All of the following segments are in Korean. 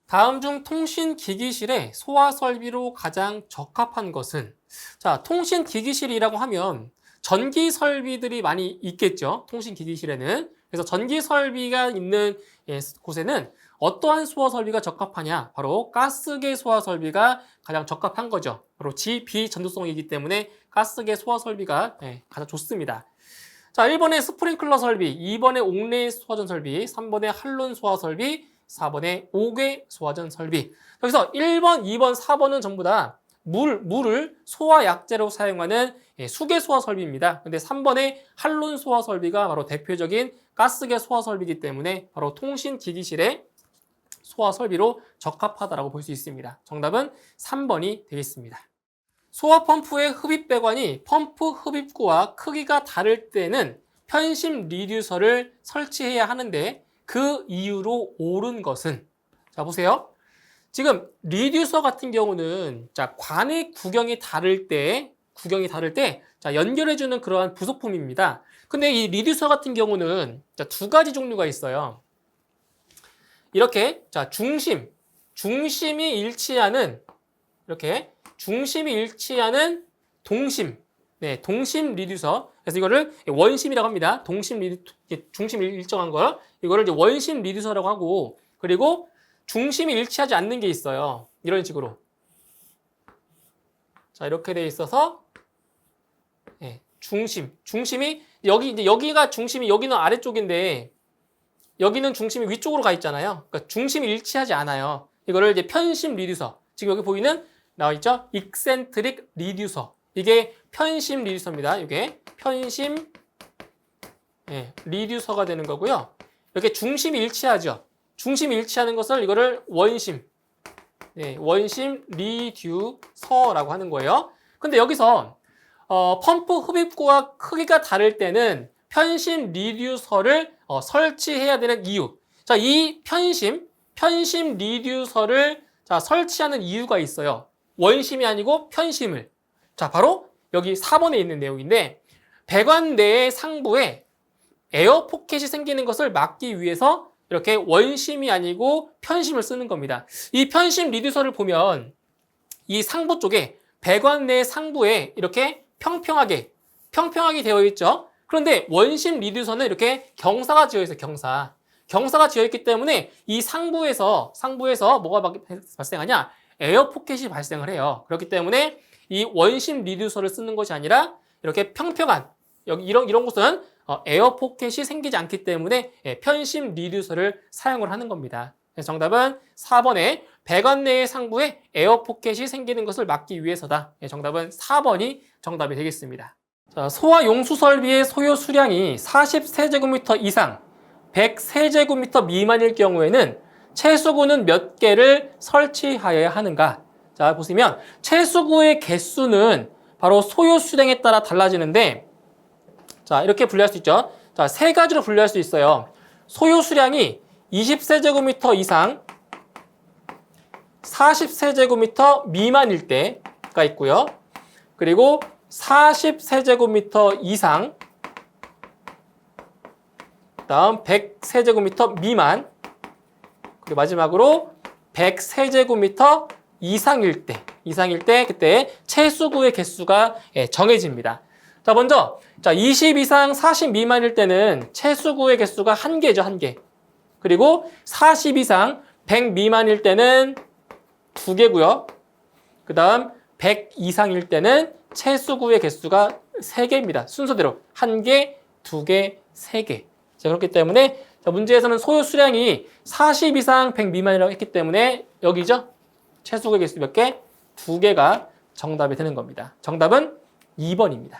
다음 중 통신기기실의 소화설비로 가장 적합한 것은, 자, 통신기기실이라고 하면 전기설비들이 많이 있겠죠. 통신기기실에는. 그래서 전기설비가 있는 곳에는 어떠한 소화설비가 적합하냐? 바로 가스계 소화설비가 가장 적합한 거죠. 바로 비전도성이기 때문에 가스계 소화설비가 가장 좋습니다. 자, 1번에 스프링클러 설비, 2번에 옥레인 소화전 설비, 3번에 할론 소화 설비, 4번에 옥외 소화전 설비. 여기서 1번, 2번, 4번은 전부 다 물을 소화 약재로 사용하는 수계 소화 설비입니다. 근데 3번의 할론 소화 설비가 바로 대표적인 가스계 소화 설비이기 때문에 바로 통신기기실의 소화 설비로 적합하다고 볼 수 있습니다. 정답은 3번이 되겠습니다. 소화 펌프의 흡입 배관이 펌프 흡입구와 크기가 다를 때는 편심 리듀서를 설치해야 하는데 그 이유로 옳은 것은, 자 보세요. 지금 리듀서 같은 경우는 자 관의 구경이 다를 때 자 연결해주는 그러한 부속품입니다. 근데 이 리듀서 같은 경우는 자 두 가지 종류가 있어요. 이렇게 자 중심이 일치하는 이렇게 중심이 일치하는 동심, 동심 리듀서. 그래서 이거를 원심이라고 합니다. 중심 일정한 걸 이거를 이제 원심 리듀서라고 하고, 그리고 중심이 일치하지 않는 게 있어요. 이런 식으로. 자, 이렇게 돼 있어서 중심이 여기가 중심이 여기는 아래쪽인데 여기는 중심이 위쪽으로 가 있잖아요. 그러니까 중심이 일치하지 않아요. 이거를 이제 편심 리듀서. 지금 여기 보이는 나와 있죠? 익센트릭 리듀서. 이게 편심 리듀서입니다. 이게 편심 리듀서가 되는 거고요. 이렇게 중심이 일치하죠. 중심이 일치하는 것을 이거를 원심 리듀서라고 하는 거예요. 근데 여기서 펌프 흡입구와 크기가 다를 때는 편심 리듀서를 설치해야 되는 이유. 자, 이 편심 리듀서를 자, 설치하는 이유가 있어요. 원심이 아니고 편심을. 자, 바로 여기 4번에 있는 내용인데, 배관 내의 상부에 에어 포켓이 생기는 것을 막기 위해서 이렇게 원심이 아니고 편심을 쓰는 겁니다. 이 편심 리듀서를 보면 이 상부 쪽에 배관 내 상부에 이렇게 평평하게 되어 있죠. 그런데 원심 리듀서는 이렇게 경사가 지어 있어요. 경사가 지어 있기 때문에 이 상부에서 뭐가 발생하냐? 에어 포켓이 발생을 해요. 그렇기 때문에 이 원심 리듀서를 쓰는 것이 아니라 이렇게 평평한 이런 곳은 에어 포켓이 생기지 않기 때문에 편심 리듀서를 사용을 하는 겁니다. 그래서 정답은 4번에 배관 내의 상부에 에어 포켓이 생기는 것을 막기 위해서다. 정답은 4번이 정답이 되겠습니다. 자, 소화 용수 설비의 소요 수량이 40세제곱미터 이상 100세제곱미터 미만일 경우에는 채수구는 몇 개를 설치하여야 하는가? 자, 보시면 채수구의 개수는 바로 소요 수량에 따라 달라지는데, 자, 이렇게 분류할 수 있죠. 자, 세 가지로 분류할 수 있어요. 소요 수량이 20세제곱미터 이상 40세제곱미터 미만일 때가 있고요. 그리고 40세제곱미터 이상, 다음 100세제곱미터 미만, 그리고 마지막으로 100세제곱미터 이상일 때 그때 채수구의 개수가 정해집니다. 자, 먼저 20 이상 40 미만일 때는 채수구의 개수가 1개죠, 1개. 그리고 40 이상 100 미만일 때는 2개고요. 그 다음 100 이상일 때는 채수구의 개수가 3개입니다. 순서대로 1개, 2개, 3개. 자, 그렇기 때문에 문제에서는 소요 수량이 40 이상 100 미만이라고 했기 때문에 여기죠. 채수구의 개수 몇 개? 2개가 정답이 되는 겁니다. 정답은 2번입니다.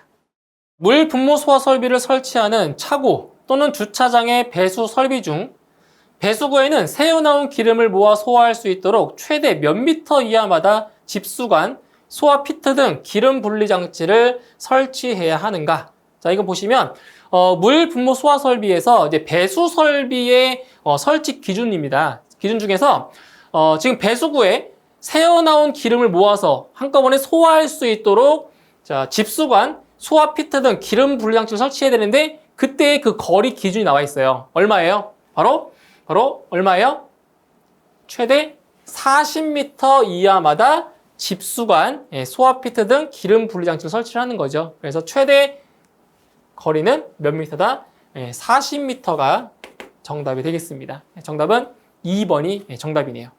물 분무 소화 설비를 설치하는 차고 또는 주차장의 배수 설비 중 배수구에는 새어나온 기름을 모아 소화할 수 있도록 최대 몇 미터 이하마다 집수관, 소화 피트 등 기름 분리 장치를 설치해야 하는가? 자, 이거 보시면 물 분무 소화 설비에서 이제 배수 설비의 설치 기준입니다. 기준 중에서 지금 배수구에 새어나온 기름을 모아서 한꺼번에 소화할 수 있도록 자, 집수관, 소화 피트 등 기름 분리 장치를 설치해야 되는데 그때의 그 거리 기준이 나와 있어요. 얼마예요? 바로 얼마예요? 최대 40m 이하마다 집수관, 소화피트 등 기름 분리 장치를 설치를 하는 거죠. 그래서 최대 거리는 몇 미터다? 40m가 정답이 되겠습니다. 정답은 2번이 정답이네요.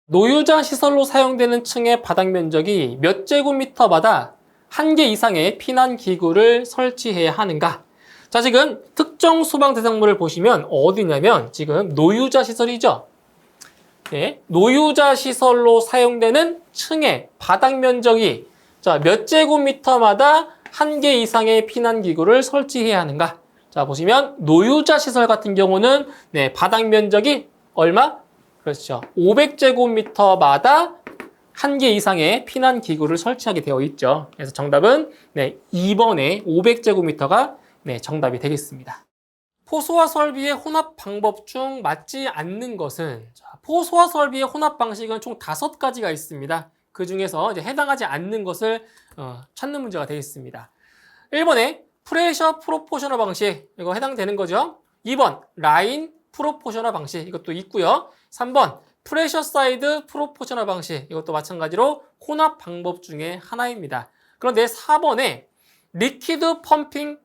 노유자 시설로 사용되는 층의 바닥 면적이 몇 제곱미터마다 한 개 이상의 피난 기구를 설치해야 하는가? 자, 지금 특정 소방 대상물을 보시면 어디냐면 지금 노유자 시설이죠. 노유자 시설로 사용되는 층의 바닥 면적이 자, 몇 제곱미터마다 한 개 이상의 피난 기구를 설치해야 하는가? 자, 보시면 노유자 시설 같은 경우는 바닥 면적이 얼마? 그렇죠. 500제곱미터마다 한 개 이상의 피난 기구를 설치하게 되어 있죠. 그래서 정답은 2번에 500제곱미터가 정답이 되겠습니다. 포소화 설비의 혼합 방법 중 맞지 않는 것은 포소화 설비의 혼합 방식은 총 5가지가 있습니다. 그 중에서 이제 해당하지 않는 것을 찾는 문제가 되겠습니다. 1번에 프레셔 프로포셔널 방식, 이거 해당되는 거죠. 2번 라인 프로포셔널 방식, 이것도 있고요. 3번 프레셔 사이드 프로포셔널 방식, 이것도 마찬가지로 혼합 방법 중에 하나입니다. 그런데 4번에 리퀴드 펌핑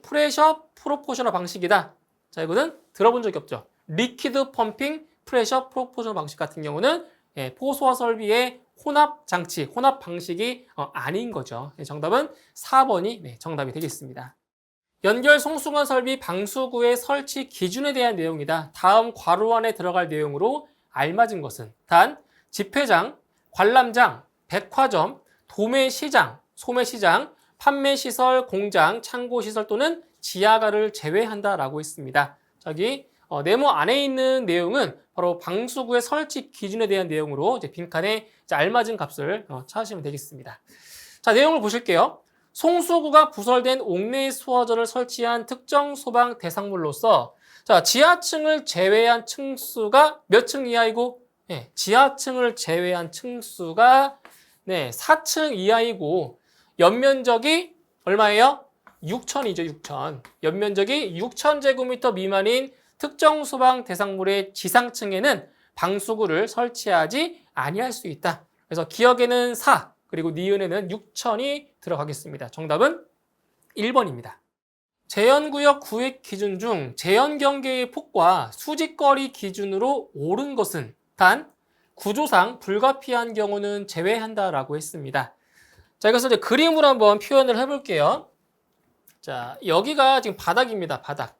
프레셔 프로포셔널 방식이다. 자, 이거는 들어본 적이 없죠. 리퀴드 펌핑 프레셔 프로포셔널 방식 같은 경우는 포소화 설비의 혼합 장치, 혼합 방식이 아닌 거죠. 정답은 4번이 정답이 되겠습니다. 연결 송수관 설비 방수구의 설치 기준에 대한 내용이다. 다음 괄호 안에 들어갈 내용으로 알맞은 것은 단, 집회장, 관람장, 백화점, 도매시장, 소매시장, 판매시설, 공장, 창고시설 또는 지하가를 제외한다라고 했습니다. 저기 네모 안에 있는 내용은 바로 방수구의 설치 기준에 대한 내용으로 이제 빈칸에 이제 알맞은 값을 찾으시면 되겠습니다. 자, 내용을 보실게요. 송수구가 부설된 옥내 수화전을 설치한 특정 소방 대상물로서 자, 지하층을 제외한 층수가 몇 층 이하이고 지하층을 제외한 층수가 4층 이하이고 연면적이 얼마예요? 6,000이죠, 6,000. 연면적이 6,000제곱미터 미만인 특정 소방 대상물의 지상층에는 방수구를 설치하지 아니할 수 있다. 그래서 기억에는 4, 그리고 니은에는 6,000이 들어가겠습니다. 정답은 1번입니다. 제연구역 구획 기준 중 제연경계의 폭과 수직거리 기준으로 옳은 것은 단 구조상 불가피한 경우는 제외한다라고 했습니다. 자, 이것을 이제 그림으로 한번 표현을 해볼게요. 자, 여기가 지금 바닥입니다. 바닥.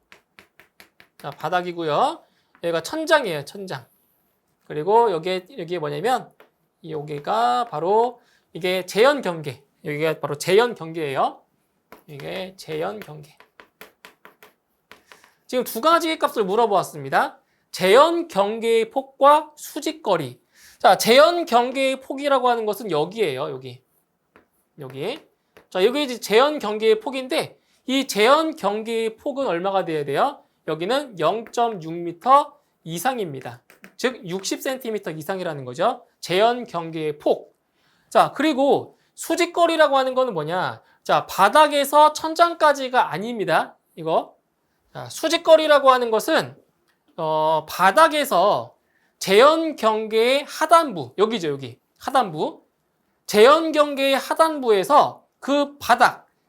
자, 바닥이고요. 여기가 천장이에요. 천장. 그리고 여기에 뭐냐면 여기가 바로 이게 제연경계. 여기가 바로 제연경계예요. 이게 제연경계. 지금 두 가지 값을 물어보았습니다. 제연경계의 폭과 수직거리. 자, 제연경계의 폭이라고 하는 것은 여기예요. 여기. 자, 여기 이제 제연경계의 폭인데 이 제연경계의 폭은 얼마가 돼야 돼요? 여기는 0.6m 이상입니다. 즉 60cm 이상이라는 거죠. 제연경계의 폭. 자, 그리고 수직거리라고 하는 거는 뭐냐? 자, 바닥에서 천장까지가 아닙니다. 이거. 자, 수직거리라고 하는 것은 바닥에서 제연경계의 하단부, 여기죠, 여기. 하단부. 제연경계의 하단부에서 그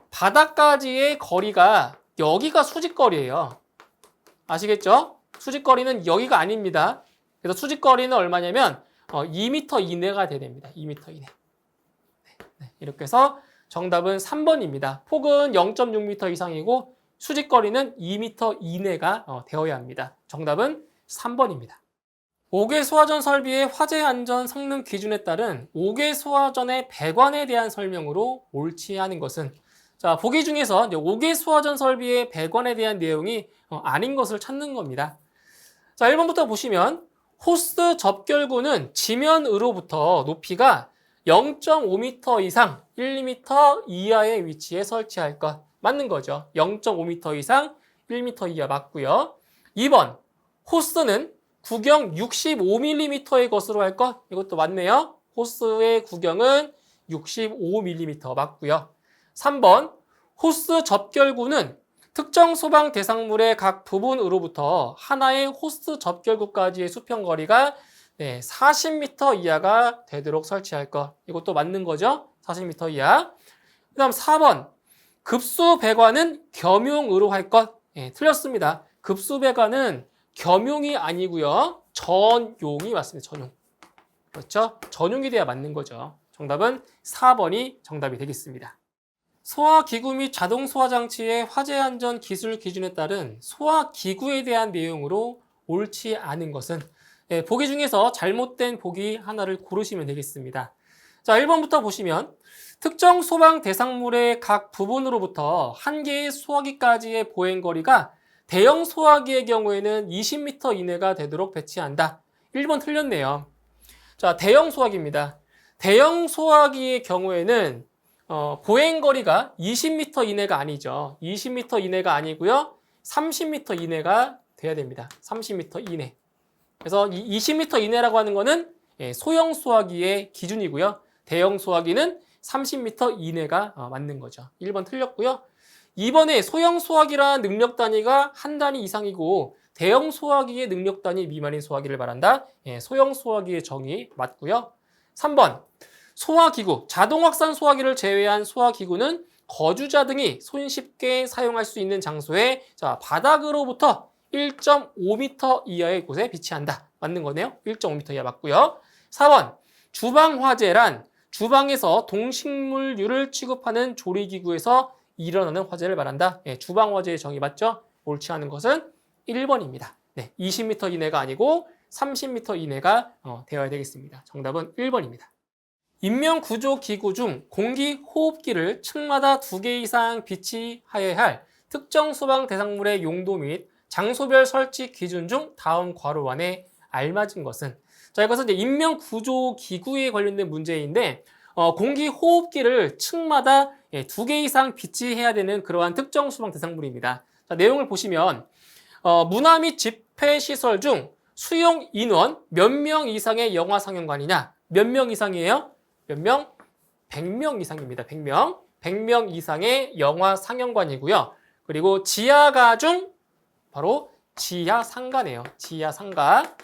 바닥까지의 거리가 여기가 수직거리예요. 아시겠죠? 수직거리는 여기가 아닙니다. 그래서 수직거리는 얼마냐면 2m 이내가 돼야 됩니다. 2m 이내. 이렇게 해서 정답은 3번입니다. 폭은 0.6m 이상이고 수직거리는 2m 이내가 되어야 합니다. 정답은 3번입니다. 5개 소화전 설비의 화재 안전 성능 기준에 따른 5개 소화전의 배관에 대한 설명으로 옳지 않은 것은 자, 보기 중에서 이제 5개 소화전 설비의 배관에 대한 내용이 아닌 것을 찾는 겁니다. 자, 1번부터 보시면 호스 접결구는 지면으로부터 높이가 0.5m 이상 1m 이하의 위치에 설치할 것. 맞는 거죠. 0.5m 이상 1m 이하 맞고요. 2번, 호스는 구경 65mm의 것으로 할 것. 이것도 맞네요. 호스의 구경은 65mm 맞고요. 3번, 호스 접결구는 특정 소방 대상물의 각 부분으로부터 하나의 호스 접결구까지의 수평거리가 네, 40m 이하가 되도록 설치할 것. 이것도 맞는 거죠? 40m 이하. 그 다음 4번. 급수 배관은 겸용으로 할 것. 네, 틀렸습니다. 급수 배관은 겸용이 아니고요. 전용이 맞습니다. 전용. 그렇죠? 전용이 돼야 맞는 거죠. 정답은 4번이 정답이 되겠습니다. 소화기구 및 자동 소화장치의 화재 안전 기술 기준에 따른 소화기구에 대한 내용으로 옳지 않은 것은 보기 중에서 잘못된 보기 하나를 고르시면 되겠습니다. 자, 1번부터 보시면 특정 소방 대상물의 각 부분으로부터 한 개의 소화기까지의 보행거리가 대형 소화기의 경우에는 20m 이내가 되도록 배치한다. 1번 틀렸네요. 자, 대형 소화기입니다. 대형 소화기의 경우에는 보행거리가 20m 이내가 아니죠. 20m 이내가 아니고요. 30m 이내가 돼야 됩니다. 30m 이내. 그래서 이 20m 이내라고 하는 거는 소형 소화기의 기준이고요. 대형 소화기는 30m 이내가 맞는 거죠. 1번 틀렸고요. 2번에 소형 소화기란 능력 단위가 한 단위 이상이고 대형 소화기의 능력 단위 미만인 소화기를 말한다. 소형 소화기의 정의 맞고요. 3번 소화기구, 자동 확산 소화기를 제외한 소화기구는 거주자 등이 손쉽게 사용할 수 있는 장소에 바닥으로부터 1.5m 이하의 곳에 비치한다. 맞는 거네요. 1.5m 이하 맞고요. 4번 주방 화재란 주방에서 동식물류를 취급하는 조리기구에서 일어나는 화재를 말한다. 주방 화재의 정의 맞죠? 옳지 않은 것은 1번입니다. 20m 이내가 아니고 30m 이내가 되어야 되겠습니다. 정답은 1번입니다. 인명구조기구 중 공기호흡기를 층마다 2개 이상 비치하여야 할 특정 소방 대상물의 용도 및 장소별 설치 기준 중 다음 괄호 안에 알맞은 것은 자, 이것은 이제 인명구조기구에 관련된 문제인데 공기호흡기를 층마다 2개 이상 비치해야 되는 그러한 특정 소방 대상물입니다. 자, 내용을 보시면 문화 및 집회시설 중 수용 인원 몇 명 이상의 영화 상영관이냐? 몇 명 이상이에요? 몇 명? 100명 이상입니다. 100명. 100명 이상의 영화 상영관이고요. 그리고 지하가 중 바로 지하상가네요. 지하상가.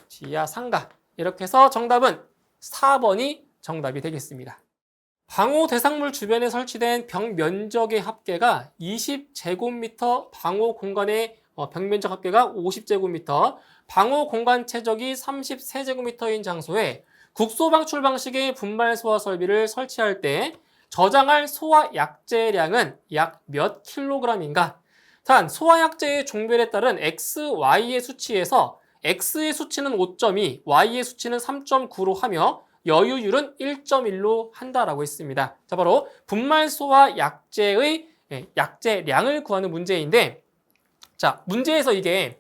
지하상가. 이렇게 해서 정답은 4번이 정답이 되겠습니다. 방호 대상물 주변에 설치된 벽 면적의 합계가 20제곱미터, 방호 공간의 벽 면적 합계가 50제곱미터, 방호 공간 최적이 33제곱미터인 장소에 국소 방출 방식의 분말 소화 설비를 설치할 때 저장할 소화 약재량은 약 몇 킬로그램인가? 단, 소화 약재의 종별에 따른 X, Y의 수치에서 X의 수치는 5.2, Y의 수치는 3.9로 하며 여유율은 1.1로 한다라고 했습니다. 자, 바로 분말 소화 약재의 약재량을 구하는 문제인데, 자, 문제에서 이게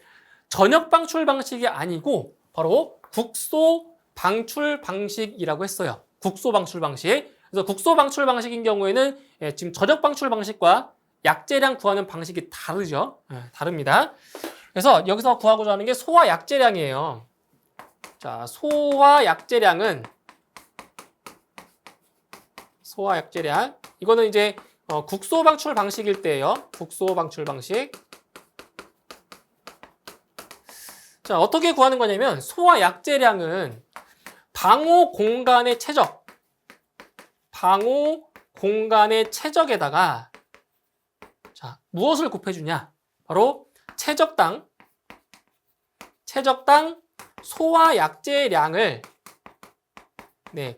전역 방출 방식이 아니고 바로 국소 방출 방식이라고 했어요. 국소 방출 방식. 그래서 국소 방출 방식인 경우에는 지금 전역 방출 방식과 약재량 구하는 방식이 다르죠. 다릅니다. 그래서 여기서 구하고자 하는 게 소화 약재량이에요. 자, 소화 약재량 이거는 이제 국소 방출 방식일 때예요. 국소 방출 방식. 자, 어떻게 구하는 거냐면 소화 약재량은 방호 공간의 최적에다가 자, 무엇을 곱해주냐? 바로 최적당 소화 약재량을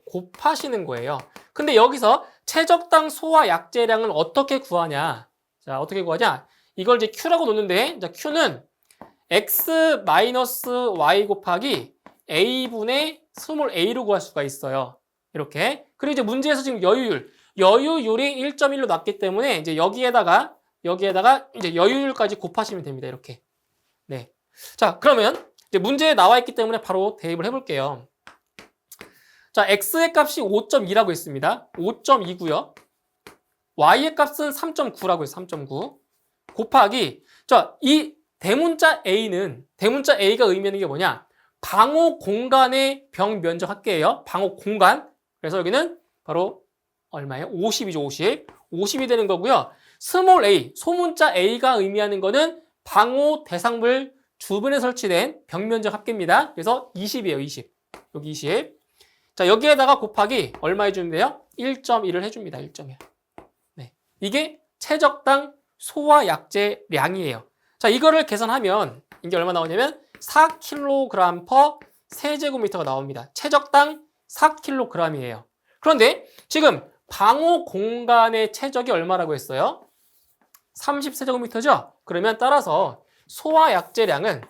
곱하시는 거예요. 근데 여기서 최적당 소화 약재량은 어떻게 구하냐? 자, 어떻게 구하냐? 이걸 이제 Q라고 놓는데, 자, Q는 X-Y 곱하기 A분의 스몰 a로 구할 수가 있어요. 이렇게. 그리고 이제 문제에서 지금 여유율이 1.1로 났기 때문에 이제 여기에다가 이제 여유율까지 곱하시면 됩니다. 이렇게. 네. 자, 그러면 이제 문제에 나와 있기 때문에 바로 대입을 해볼게요. 자, X의 값이 5.2라고 했습니다. 5.2고요. Y의 값은 3.9라고 해서 3.9. 곱하기, 자, 이 대문자 A가 의미하는 게 뭐냐? 방호 공간의 벽 면적 합계예요. 방호 공간. 그래서 여기는 바로 얼마예요? 50이죠, 50. 50이 되는 거고요. 스몰 a, 소문자 A가 의미하는 거는 방호 대상물 주변에 설치된 벽면적 합계입니다. 그래서 20이에요, 20. 여기 20. 자, 여기에다가 곱하기 얼마 해주면 돼요? 1.1을 해줍니다, 1.1. 네. 이게 최적당 소화약제량이에요. 자, 이거를 계산하면 이게 얼마 나오냐면 4kg per 세제곱미터가 나옵니다. 최적당 4kg이에요. 그런데 지금 방호 공간의 최적이 얼마라고 했어요? 30세제곱미터죠? 그러면 따라서 소화약제량은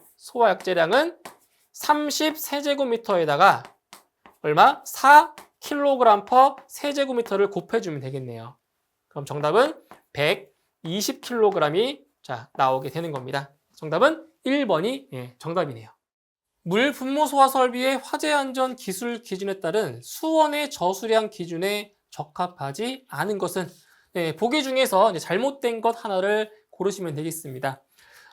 30세제곱미터에다가 얼마? 4kg per 세제곱미터를 곱해주면 되겠네요. 그럼 정답은 120kg이 자, 나오게 되는 겁니다. 정답은 1번이 정답이네요. 물 분무 소화 설비의 화재 안전 기술 기준에 따른 수원의 저수량 기준에 적합하지 않은 것은 보기 중에서 이제 잘못된 것 하나를 고르시면 되겠습니다.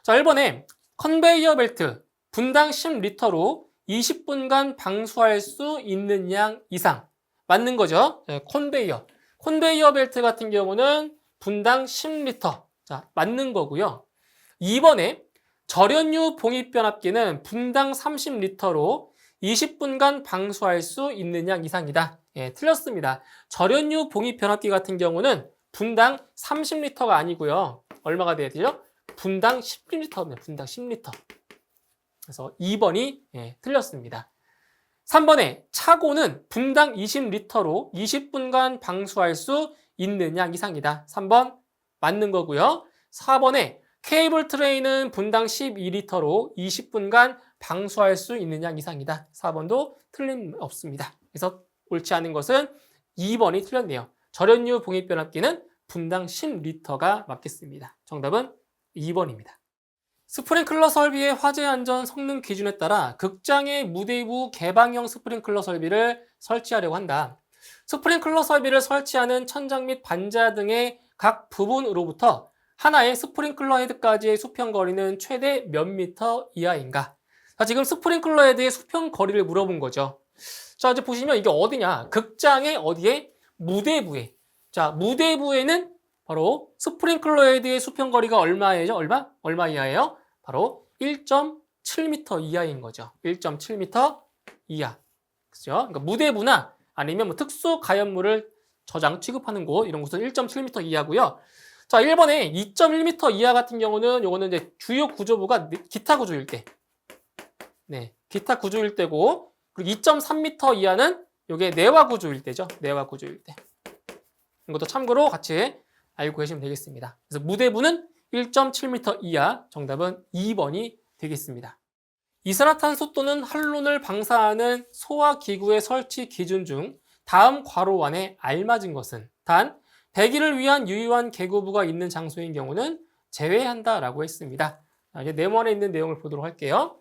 자, 1번에 컨베이어 벨트 분당 10리터로 20분간 방수할 수 있는 양 이상 맞는 거죠. 컨베이어 벨트 같은 경우는 분당 10리터 자, 맞는 거고요. 2번에 절연유 봉입 변압기는 분당 30리터로 20분간 방수할 수 있는 양 이상이다. 틀렸습니다. 절연유 봉입 변압기 같은 경우는 분당 30리터가 아니고요. 얼마가 돼야 되죠? 분당 10리터입니다. 분당 10리터. 그래서 2번이 틀렸습니다. 3번에 차고는 분당 20리터로 20분간 방수할 수 있는 양 이상이다. 3번 맞는 거고요. 4번에 케이블 트레이는 분당 12리터로 20분간 방수할 수 있는 양 이상이다. 4번도 틀림없습니다. 그래서 옳지 않은 것은 2번이 틀렸네요. 절연유 봉입 변압기는 분당 10리터가 맞겠습니다. 정답은 2번입니다. 스프링클러 설비의 화재 안전 성능 기준에 따라 극장의 무대부 개방형 스프링클러 설비를 설치하려고 한다. 스프링클러 설비를 설치하는 천장 및 반자 등의 각 부분으로부터 하나의 스프링클러 헤드까지의 수평 거리는 최대 몇 미터 이하인가? 자, 지금 스프링클러 헤드의 수평 거리를 물어본 거죠. 자, 이제 보시면 이게 어디냐? 극장의 어디에? 무대부에. 자, 무대부에는 바로 스프링클러 헤드의 수평 거리가 얼마예요? 얼마 이하예요? 바로 1.7m 이하인 거죠. 1.7m 이하. 그죠? 그러니까 무대부나 아니면 뭐 특수 가연물을 저장 취급하는 곳 이런 곳은 1.7m 이하고요. 자, 1번에 2.1m 이하 같은 경우는 요거는 이제 주요 구조부가 기타 구조일 때. 네. 기타 구조일 때고 그리고 2.3m 이하는 요게 내화 구조일 때죠. 내화 구조일 때. 이것도 참고로 같이 알고 계시면 되겠습니다. 그래서 무대부는 1.7m 이하 정답은 2번이 되겠습니다. 이산화탄소 또는 할론을 방사하는 소화기구의 설치 기준 중 다음 괄호안에 알맞은 것은 단 100일을 위한 유효한 개구부가 있는 장소인 경우는 제외한다라고 했습니다. 자, 이제 네모안에 있는 내용을 보도록 할게요.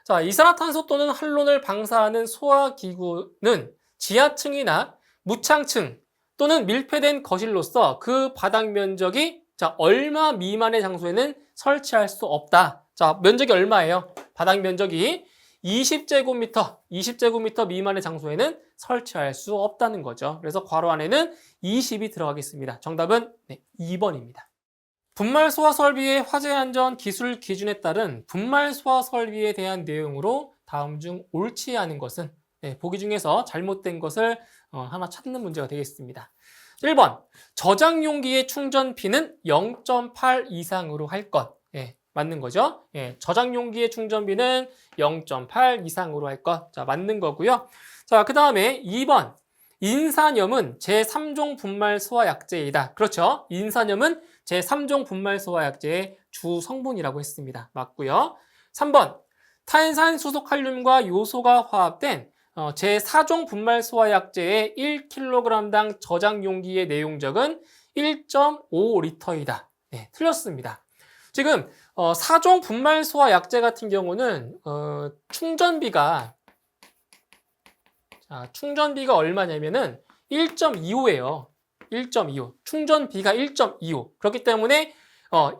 자, 이산화탄소 또는 할론을 방사하는 소화기구는 지하층이나 무창층 또는 밀폐된 거실로서 그 바닥 면적이 자, 얼마 미만의 장소에는 설치할 수 없다. 자, 면적이 얼마예요? 바닥 면적이 20제곱미터 미만의 장소에는 설치할 수 없다는 거죠. 그래서 괄호 안에는 20이 들어가겠습니다. 정답은 2번입니다. 분말 소화 설비의 화재 안전 기술 기준에 따른 분말 소화 설비에 대한 내용으로 다음 중 옳지 않은 것은 보기 중에서 잘못된 것을 하나 찾는 문제가 되겠습니다. 1번, 저장 용기의 충전비는 0.8 이상으로 할 것. 맞는 거죠. 저장 용기의 충전비는 0.8 이상으로 할 것. 자, 맞는 거고요. 자, 그 다음에 2번, 인산염은 제3종 분말 소화약제이다. 그렇죠. 인산염은 제3종 분말 소화약제의 주 성분이라고 했습니다. 맞고요. 3번, 탄산 수소칼륨과 요소가 화합된 제4종 분말 소화약제의 1kg당 저장 용기의 내용적은 1.5리터이다. 네, 틀렸습니다. 지금 4종 분말 소화약제 같은 경우는 충전비가 얼마냐면은 1.25예요. 1.25. 충전비가 1.25. 그렇기 때문에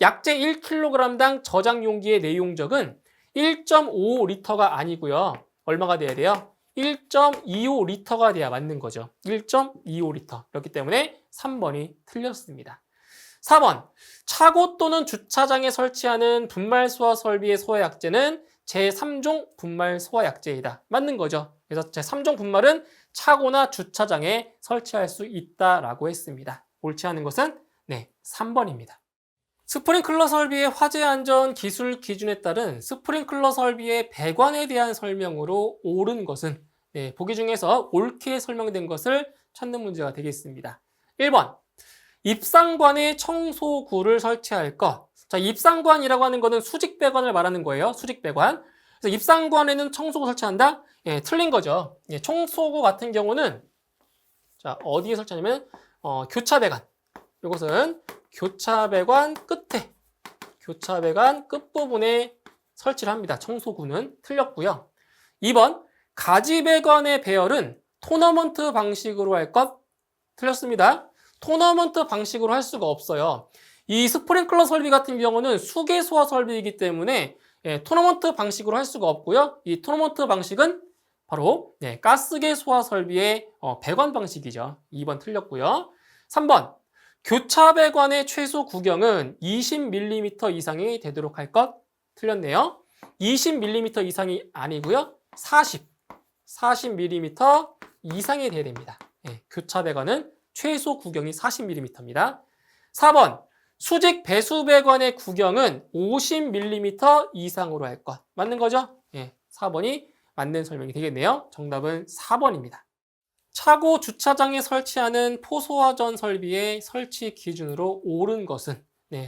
약제 1kg당 저장 용기의 내용적은 1.5리터가 아니고요. 얼마가 돼야 돼요? 1.25리터가 돼야 맞는 거죠. 1.25리터. 그렇기 때문에 3번이 틀렸습니다. 4번, 차고 또는 주차장에 설치하는 분말 소화 설비의 소화 약제는 제3종 분말 소화 약제이다. 맞는 거죠. 그래서 제3종 분말은 차고나 주차장에 설치할 수 있다라고 했습니다. 옳지 않은 것은 네, 3번입니다. 스프링클러 설비의 화재 안전 기술 기준에 따른 스프링클러 설비의 배관에 대한 설명으로 옳은 것은 네, 보기 중에서 옳게 설명된 것을 찾는 문제가 되겠습니다. 1번, 입상관에 청소구를 설치할 것. 자, 입상관이라고 하는 것은 수직 배관을 말하는 거예요. 수직 배관. 그래서 입상관에는 청소구 설치한다? 예, 틀린 거죠. 예, 청소구 같은 경우는 자, 어디에 설치하냐면 교차 배관. 이것은 교차 배관 끝에, 교차 배관 끝부분에 설치를 합니다. 청소구는 틀렸고요. 2번, 가지 배관의 배열은 토너먼트 방식으로 할 것 틀렸습니다. 토너먼트 방식으로 할 수가 없어요. 이 스프링클러 설비 같은 경우는 수계 소화 설비이기 때문에 토너먼트 방식으로 할 수가 없고요. 이 토너먼트 방식은 바로 가스계 소화 설비의 배관 방식이죠. 2번 틀렸고요. 3번, 교차 배관의 최소 구경은 20mm 이상이 되도록 할 것 틀렸네요. 20mm 이상이 아니고요. 40mm 이상이 돼야 됩니다. 교차 배관은 최소 구경이 40mm입니다. 4번, 수직 배수 배관의 구경은 50mm 이상으로 할 것. 맞는 거죠? 4번이 맞는 설명이 되겠네요. 정답은 4번입니다. 차고 주차장에 설치하는 포소화전 설비의 설치 기준으로 옳은 것은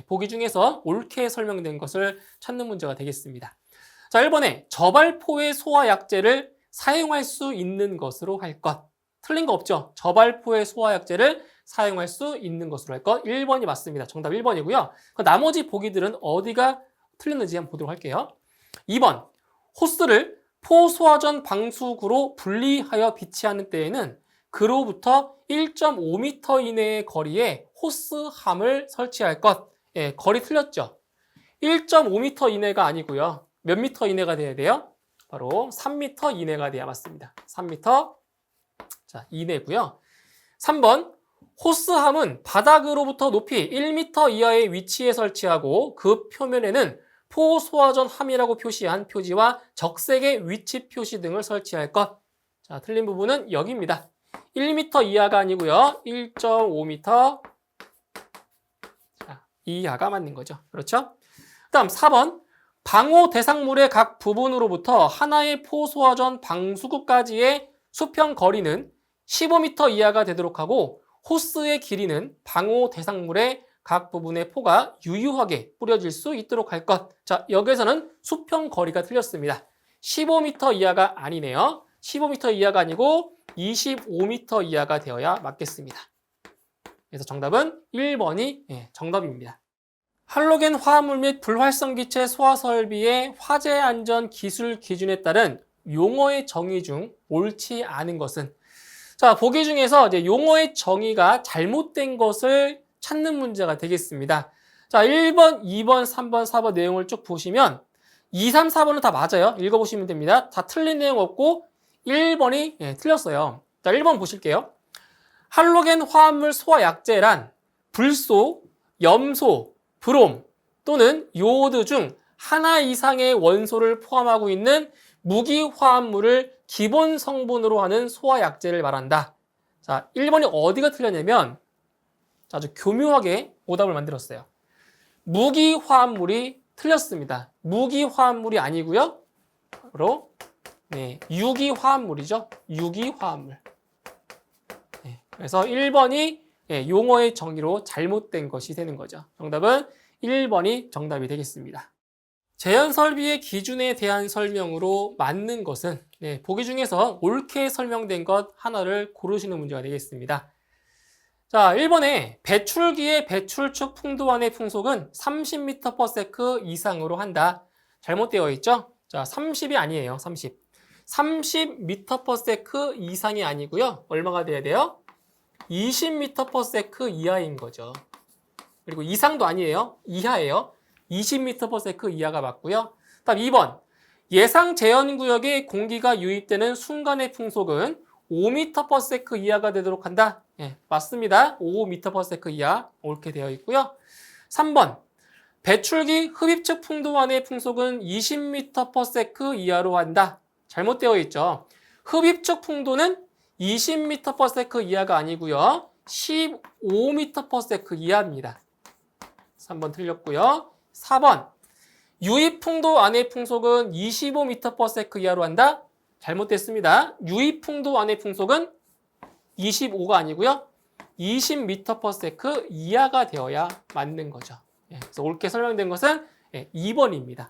보기 중에서 옳게 설명된 것을 찾는 문제가 되겠습니다. 자, 1번에 저발포의 소화 약제를 사용할 수 있는 것으로 할 것. 틀린 거 없죠? 저발포의 소화 약제를 사용할 수 있는 것으로 할 것. 1번이 맞습니다. 정답 1번이고요. 나머지 보기들은 어디가 틀렸는지 한번 보도록 할게요. 2번, 호스를 포소화전 방수구로 분리하여 비치하는 때에는 그로부터 1.5m 이내의 거리에 호스함을 설치할 것. 거리 틀렸죠? 1.5m 이내가 아니고요. 몇 미터 이내가 돼야 돼요? 바로 3m 이내가 돼야 맞습니다. 3m 자, 이내고요. 3번, 호스함은 바닥으로부터 높이 1m 이하의 위치에 설치하고 그 표면에는 포소화전 함이라고 표시한 표지와 적색의 위치 표시 등을 설치할 것. 자, 틀린 부분은 여기입니다. 1m 이하가 아니고요. 1.5m 이하가 맞는 거죠. 그렇죠? 다음 4번, 방호 대상물의 각 부분으로부터 하나의 포소화전 방수구까지의 수평 거리는 15m 이하가 되도록 하고 호스의 길이는 방호 대상물의 각 부분의 포가 유유하게 뿌려질 수 있도록 할 것. 자, 여기에서는 수평 거리가 틀렸습니다. 15m 이하가 아니네요. 15m 이하가 아니고 25m 이하가 되어야 맞겠습니다. 그래서 정답은 1번이 정답입니다. 할로겐 화합물 및 불활성기체 소화 설비의 화재 안전 기술 기준에 따른 용어의 정의 중 옳지 않은 것은 자, 보기 중에서 이제 용어의 정의가 잘못된 것을 찾는 문제가 되겠습니다. 자, 1번, 2번, 3번, 4번 내용을 쭉 보시면 2, 3, 4번은 다 맞아요. 읽어보시면 됩니다. 다 틀린 내용 없고 1번이 틀렸어요. 자, 1번 보실게요. 할로겐 화합물 소화 약제란 불소, 염소, 브롬 또는 요오드 중 하나 이상의 원소를 포함하고 있는 무기 화합물을 기본 성분으로 하는 소화 약제를 말한다. 자, 1번이 어디가 틀렸냐면 아주 교묘하게 오답을 만들었어요. 무기 화합물이 틀렸습니다. 무기 화합물이 아니고요. 바로 유기 화합물이죠. 유기 화합물. 그래서 1번이 용어의 정의로 잘못된 것이 되는 거죠. 정답은 1번이 정답이 되겠습니다. 제한 설비의 기준에 대한 설명으로 맞는 것은 보기 중에서 옳게 설명된 것 하나를 고르시는 문제가 되겠습니다. 자, 1번에 배출기의 배출축 풍도안의 풍속은 30m/s 이상으로 한다. 잘못되어 있죠? 자, 30이 아니에요. 30. 30m/s 이상이 아니고요. 얼마가 돼야 돼요? 20m/s 이하인 거죠. 그리고 이상도 아니에요. 이하예요. 20m/s 이하가 맞고요. 다음 2번. 예상 제한구역에 공기가 유입되는 순간의 풍속은 5m/s 이하가 되도록 한다. 예, 맞습니다. 5m/s 이하 옳게 되어 있고요. 3번. 배출기 흡입축 풍도안의 풍속은 20m/s 이하로 한다. 잘못되어 있죠. 흡입축 풍도는 20m/s 이하가 아니고요. 15m/s 이하입니다. 3번 틀렸고요. 4번. 유입 풍도 안의 풍속은 25m/s 이하로 한다. 잘못됐습니다. 유입 풍도 안의 풍속은 25가 아니고요. 20m/s 이하가 되어야 맞는 거죠. 그래서 옳게 설명된 것은 2번입니다.